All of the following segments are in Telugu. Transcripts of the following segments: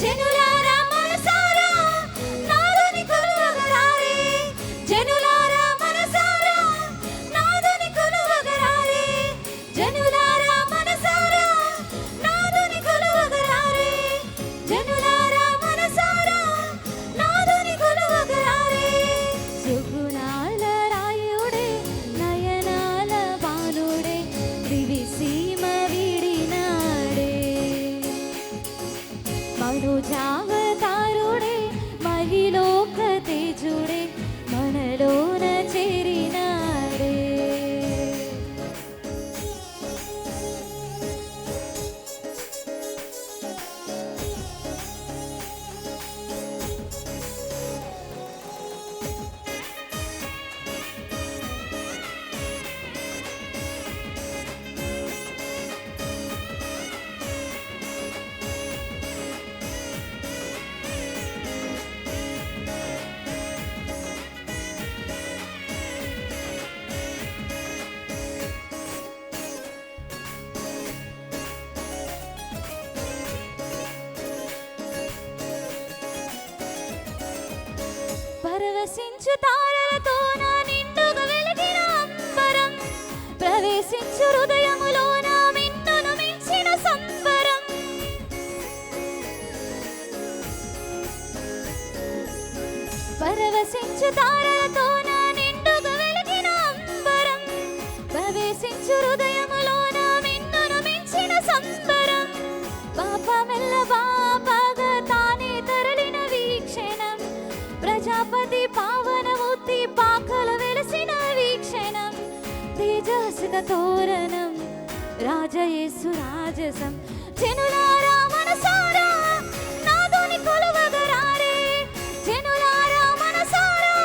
జనులారా మనసారా నాదుని కొలువగరారే, జనులారా మనసారా నాదుని కొలువగరారే, జనులారా మనసారా నాదుని కొలువగరారే, జనులారా మనసారా నాదుని కొలువగరారే. సుగుణాల రాయుడే నయనాల బాలుడే దివిసీమ వీడినాడే, మనోజావతారుడే మహిలోక తేజుడే మనలోన చేరినాడే. పరవశించు తారలతో నా నిండుగా వెలిగిన అంబరం, ప్రవేశించు హృదయములో నా మిన్నును మించిన సంబరం. పరవశించు తారలతో నా నిండుగా వెలిగిన అంబరం, ప్రవేశించు హృదయములో నా మిన్నును మించిన సంబరం. పాపమెల్ల బాపగా తానే తరలిన వీక్షణం, ప్రజాపతి పావనమూర్తి పాకల వెలసిన వీక్షణం. తేజస్సుత తోరణం రాజయేసు రాజసం, జనులారా మనసారా నాదుని కొలువగరారే, జనులారా మనసారా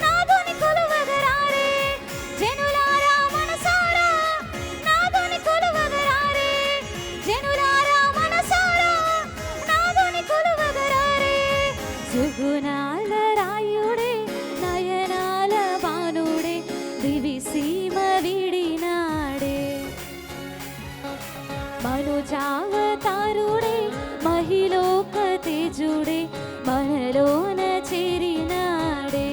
నాదుని కొలువగరారే, జనులారా మనసారా నాదుని కొలువగరారే, జనులారా మనసారా నాదుని కొలువగరారే. సుగుణాల రాయుడే నయనాల బాణుడే దివిసీమ వీడినాడే, మనోజావతారుడే మహిలోక తేజుడే మనలోన చేరినాడే.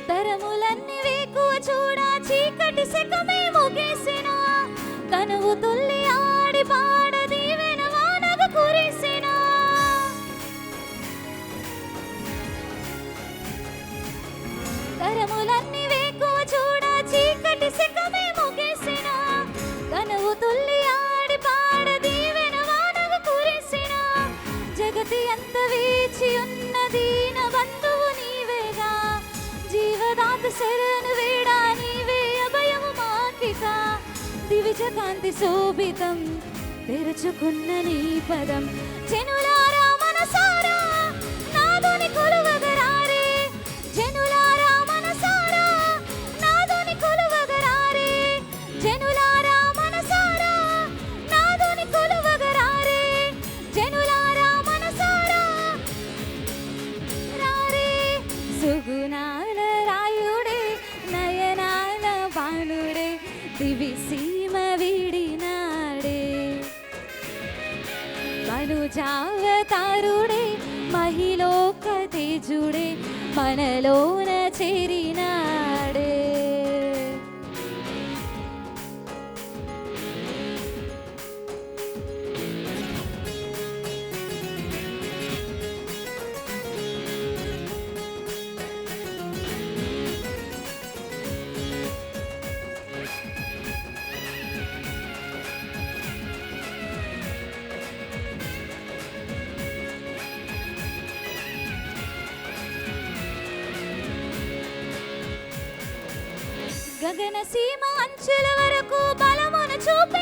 తరములన్నీ వేకువ చూడా చీకటి శకమే ముగిసిన, తనువు తుల్లి ఆడి పాడ దీవెన వానగ కురిసిన. తరములన్నీ వేకువ చూడా చీకటి శకమే ముగిసిన, తనువు తుల్లి ఆడి పాడ దీవెన వానగ కురిసిన. జగతి ఎంత వేచి ఉన్న దీన బంధువు నీవేగా, జీవదాత శరణు వేడా నీవే అభయము మాకిక. దివిజ కాంతి శోభితం తెరుచుకున్న నీ పదం, జనులారా మనసారా నాదుని కొలువగరారే, జనులారా మనసారా నాదుని కొలువగరారే, జనులారా మనసారా నాదుని కొలువగరారే, జనులారా మనసారా రారే. సుగుణాల రాయుడే నయనాల బాణుడే దివిసీమ వీడినాడే, మనుజావతారుడే మహిలోక తేజుడే మనలోన చేరినాడే. గగన సీమ అంచుల వరకు బలమును చూపే